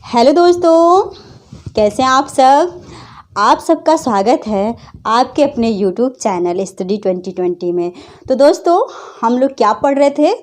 Hello दोस्तों, कैसे हैं आप सब। आप सबका स्वागत है आपके अपने यूट्यूब चैनल स्टडी 2020 में। तो दोस्तों, हम लोग क्या पढ़ रहे थे।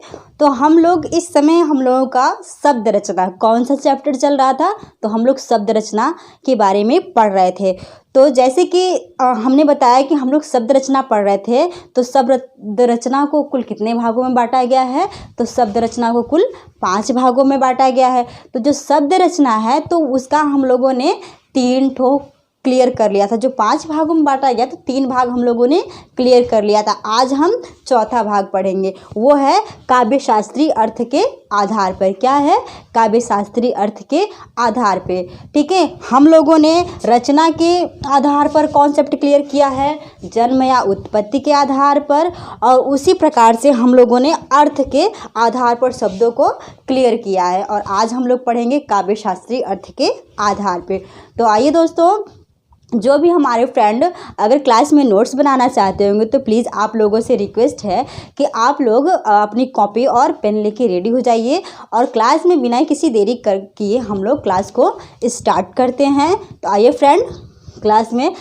तो हम लोग इस समय हम लोगों का शब्द रचना कौन सा चैप्टर चल रहा था। तो हम लोग शब्द रचना के बारे में पढ़ रहे थे। तो जैसे कि हमने बताया कि हम लोग शब्द रचना पढ़ रहे थे। तो शब्द रचना को कुल कितने भागों में बांटा गया है। तो शब्द रचना को कुल 5 भागों में बांटा गया है। तो जो शब्द रचना है तो उसका हम लोगों ने 3 ठो क्लियर कर लिया था। जो 5 भागों में बांटा गया तो 3 भाग हम लोगों ने क्लियर कर लिया था। आज हम चौथा भाग पढ़ेंगे, वो है काव्य शास्त्रीय अर्थ के आधार पर। क्या है? काव्य शास्त्रीय अर्थ के आधार पे। ठीक है, हम लोगों ने रचना के आधार पर कॉन्सेप्ट क्लियर किया है, जन्म या उत्पत्ति के आधार पर, और उसी प्रकार से हम लोगों ने अर्थ के आधार पर शब्दों को क्लियर किया है। और आज हम लोग पढ़ेंगे काव्य शास्त्रीय अर्थ के आधार पे। तो आइए दोस्तों, जो भी हमारे फ्रेंड अगर क्लास में नोट्स बनाना चाहते होंगे तो प्लीज़ आप लोगों से रिक्वेस्ट है कि आप लोग अपनी कॉपी और पेन लेके रेडी हो जाइए। और क्लास में बिना किसी देरी किए हम लोग क्लास को स्टार्ट करते हैं। तो आइए फ्रेंड, क्लास में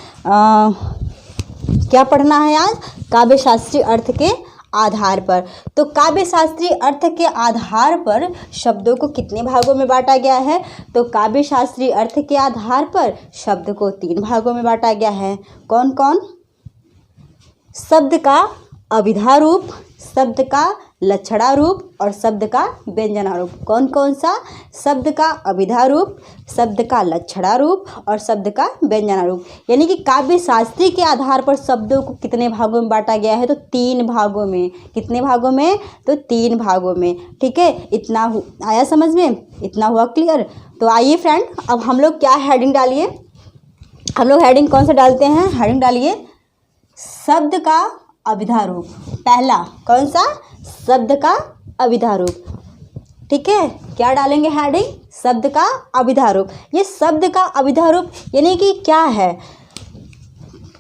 क्या पढ़ना है आज? काव्य शास्त्रीय अर्थ के आधार पर। तो काव्य शास्त्रीय अर्थ के आधार पर शब्दों को कितने भागों में बांटा गया है। तो काव्य शास्त्रीय अर्थ के आधार पर शब्द को 3 भागों में बांटा गया है। कौन कौन? शब्द का अभिधा रूप, शब्द का लक्षणा रूप और शब्द का व्यंजना रूप। कौन कौन सा? शब्द का अभिधा रूप, शब्द का लक्षणा रूप और शब्द का व्यंजना रूप। यानी कि काव्य शास्त्री के आधार पर शब्दों को कितने भागों में बांटा गया है। तो 3 भागों में। कितने भागों में? तो 3 भागों में। ठीक है, इतना आया समझ में? इतना हुआ क्लियर। तो आइए फ्रेंड, अब हम लोग क्या हेडिंग डालिए। हम लोग हेडिंग कौन सा डालते हैं? हेडिंग डालिए शब्द का अभिधा रूप। पहला कौन सा? शब्द का अभिधा रूप। ठीक है, क्या डालेंगे हेडिंग? शब्द का अभिधा रूप। ये शब्द का अभिधा रूप यानी कि क्या है,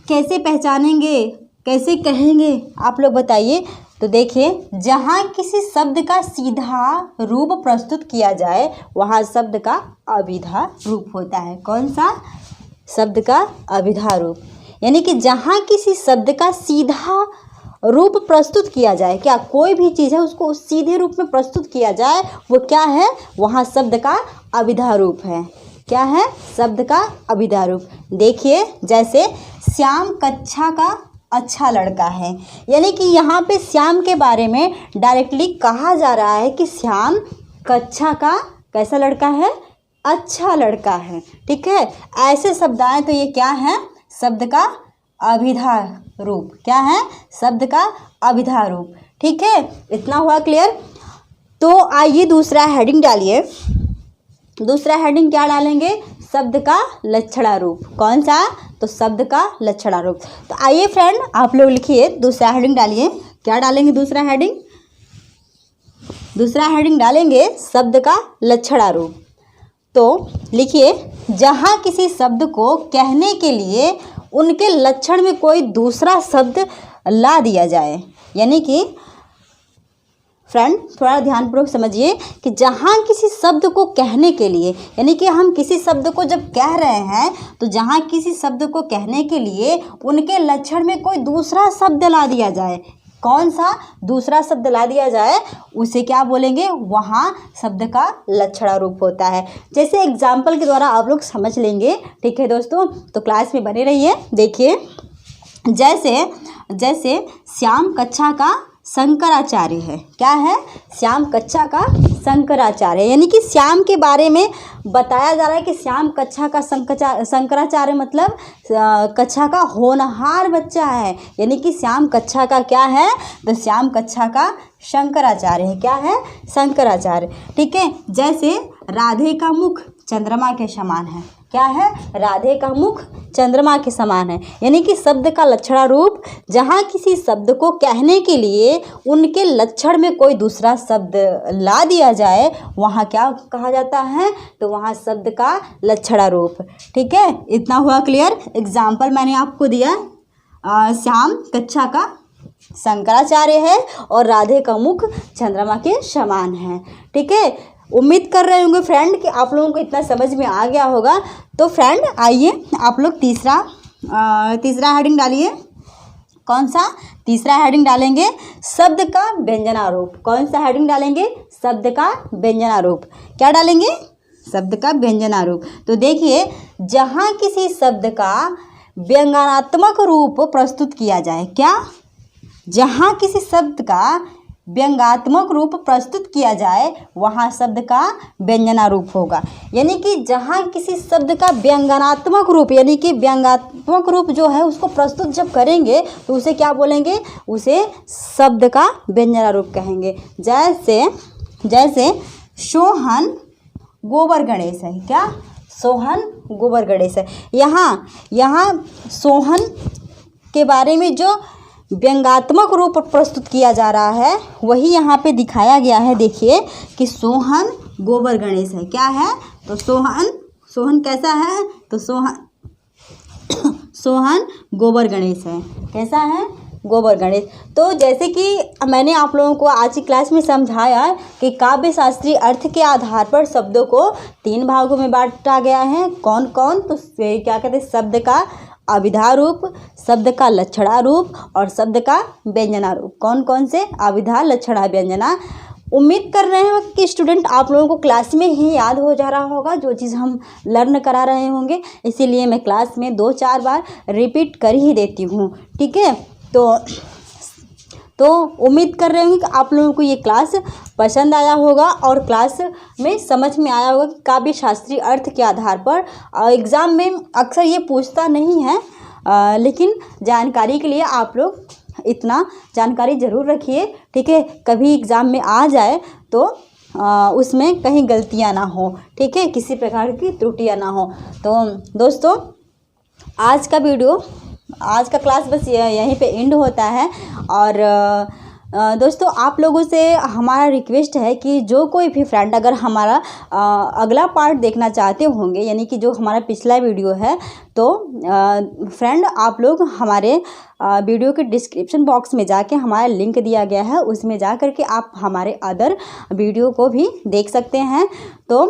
कैसे पहचानेंगे, कैसे कहेंगे, आप लोग बताइए। तो देखिए, जहाँ किसी शब्द का सीधा रूप प्रस्तुत किया जाए वहाँ शब्द का अभिधा रूप होता है। कौन सा? शब्द का अभिधा रूप। यानी कि जहाँ किसी शब्द का सीधा रूप प्रस्तुत किया जाए, क्या कोई भी चीज़ है उसको उस सीधे रूप में प्रस्तुत किया जाए, वो क्या है? वहाँ शब्द का अभिधा रूप है। क्या है? शब्द का अभिधा रूप। देखिए, जैसे श्याम कक्षा का अच्छा लड़का है। यानी कि यहाँ पे श्याम के बारे में डायरेक्टली कहा जा रहा है कि श्याम कक्षा का कैसा लड़का है? अच्छा लड़का है। ठीक है, ऐसे शब्द आए तो ये क्या है? शब्द का अभिधा रूप। क्या है? शब्द का अभिधा रूप। ठीक है, इतना हुआ क्लियर। तो आइए दूसरा हेडिंग डालिए। दूसरा हेडिंग क्या डालेंगे? शब्द का लक्षणा रूप। कौन सा? तो शब्द का लक्षणा रूप। तो आइए फ्रेंड, आप लोग लिखिए, दूसरा हेडिंग डालिए। क्या डालेंगे दूसरा हेडिंग? दूसरा हेडिंग डालेंगे शब्द का लक्षणा रूप। तो लिखिए, जहाँ किसी शब्द को कहने के लिए उनके लक्षण में कोई दूसरा शब्द ला दिया जाए। यानी कि फ्रेंड थोड़ा ध्यानपूर्वक समझिए कि जहाँ किसी शब्द को कहने के लिए, यानी कि हम किसी शब्द को जब कह रहे हैं तो जहाँ किसी शब्द को कहने के लिए उनके लक्षण में कोई दूसरा शब्द ला दिया जाए। कौन सा दूसरा शब्द ला दिया जाए उसे क्या बोलेंगे? वहाँ शब्द का लक्षणा रूप होता है। जैसे एग्जाम्पल के द्वारा आप लोग समझ लेंगे। ठीक है दोस्तों, तो क्लास में बने रहिए। देखिए, जैसे श्याम कक्षा का शंकराचार्य है। क्या है? श्याम कक्षा का शंकराचार्य। यानी कि श्याम के बारे में बताया जा रहा है कि श्याम कक्षा का शंकराचार्य मतलब कक्षा का होनहार बच्चा है। यानी कि श्याम कक्षा का क्या है? तो श्याम कक्षा का शंकराचार्य है। क्या है? शंकराचार्य। ठीक है, जैसे राधे का मुख चंद्रमा के समान है। क्या है? राधे का मुख चंद्रमा के समान है। यानी कि शब्द का लक्षणा रूप, जहाँ किसी शब्द को कहने के लिए उनके लक्षण में कोई दूसरा शब्द ला दिया जाए वहाँ क्या कहा जाता है? तो वहाँ शब्द का लक्षणा रूप। ठीक है, इतना हुआ क्लियर। एग्जाम्पल मैंने आपको दिया, श्याम कक्षा का शंकराचार्य है और राधे का मुख चंद्रमा के समान है। ठीक है, उम्मीद कर रहे होंगे फ्रेंड कि आप लोगों को इतना समझ में आ गया होगा। तो फ्रेंड आइए आप लोग तीसरा हेडिंग डालिए। कौन सा तीसरा हेडिंग डालेंगे? शब्द का व्यंजनारूप। कौन सा हेडिंग डालेंगे? शब्द का व्यंजनारूप। क्या डालेंगे? शब्द का व्यंजनारूप। तो देखिए, जहाँ किसी शब्द का व्यंग्यात्मक रूप प्रस्तुत किया जाए, क्या? जहाँ किसी शब्द का व्यंग्यात्मक रूप प्रस्तुत किया जाए वहाँ शब्द का व्यंजनारूप होगा। यानी कि जहाँ किसी शब्द का व्यंग्यात्मक रूप, यानी कि व्यंग्यात्मक रूप जो है उसको प्रस्तुत जब करेंगे तो उसे क्या बोलेंगे? उसे शब्द का व्यंजनारूप कहेंगे। जैसे सोहन गोबर गणेश है। क्या? सोहन गोबर गणेश है। यहाँ सोहन के बारे में जो व्यंग्यात्मक रूप प्रस्तुत किया जा रहा है वही यहाँ पे दिखाया गया है। देखिए कि सोहन गोबर गणेश है। क्या है? तो सोहन कैसा है? तो सोहन गोबर गणेश है। कैसा है? गोबर गणेश। तो जैसे कि मैंने आप लोगों को आज की क्लास में समझाया कि काव्य शास्त्रीय अर्थ के आधार पर शब्दों को 3 भागों में बांटा गया है। कौन कौन? तो क्या कहते हैं? शब्द का अभिधा रूप, शब्द का लक्षणा रूप और शब्द का व्यंजना रूप। कौन कौन से? अभिधा, लक्षणा, व्यंजना। उम्मीद कर रहे हैं कि स्टूडेंट आप लोगों को क्लास में ही याद हो जा रहा होगा जो चीज़ हम लर्न करा रहे होंगे, इसीलिए मैं क्लास में 2-4 बार रिपीट कर ही देती हूँ। ठीक है, तो उम्मीद कर रहे होंगे कि आप लोगों को ये क्लास पसंद आया होगा और क्लास में समझ में आया होगा कि काव्य शास्त्रीय अर्थ के आधार पर एग्ज़ाम में अक्सर ये पूछता नहीं है, लेकिन जानकारी के लिए आप लोग इतना जानकारी ज़रूर रखिए। ठीक है, कभी एग्ज़ाम में आ जाए तो उसमें कहीं गलतियाँ ना हो। ठीक है, किसी प्रकार की त्रुटियाँ ना हो। तो दोस्तों, आज का क्लास बस यहीं पे एंड होता है। और दोस्तों, आप लोगों से हमारा रिक्वेस्ट है कि जो कोई भी फ्रेंड अगर हमारा अगला पार्ट देखना चाहते होंगे, यानी कि जो हमारा पिछला वीडियो है, तो फ्रेंड आप लोग हमारे वीडियो के डिस्क्रिप्शन बॉक्स में जाके हमारा लिंक दिया गया है, उसमें जा कर के आप हमारे अदर वीडियो को भी देख सकते हैं। तो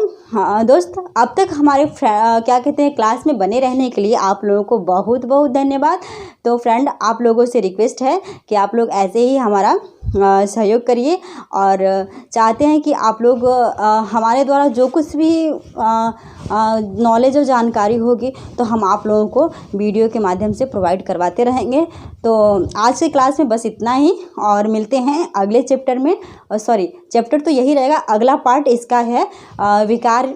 दोस्त, अब तक हमारे क्या कहते हैं क्लास में बने रहने के लिए आप लोगों को बहुत बहुत धन्यवाद। तो फ्रेंड, आप लोगों से रिक्वेस्ट है कि आप लोग ऐसे ही हमारा सहयोग करिए और चाहते हैं कि आप लोग हमारे द्वारा जो कुछ भी नॉलेज और जानकारी होगी तो हम आप लोगों को वीडियो के माध्यम से प्रोवाइड करवाते रहेंगे। तो आज के क्लास में बस इतना ही और मिलते हैं अगले चैप्टर में। चैप्टर तो यही रहेगा, अगला पार्ट इसका है विकार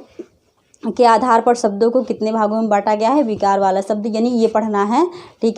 के आधार पर शब्दों को कितने भागों में बांटा गया है, विकार वाला शब्द यानी ये पढ़ना है। ठीक है।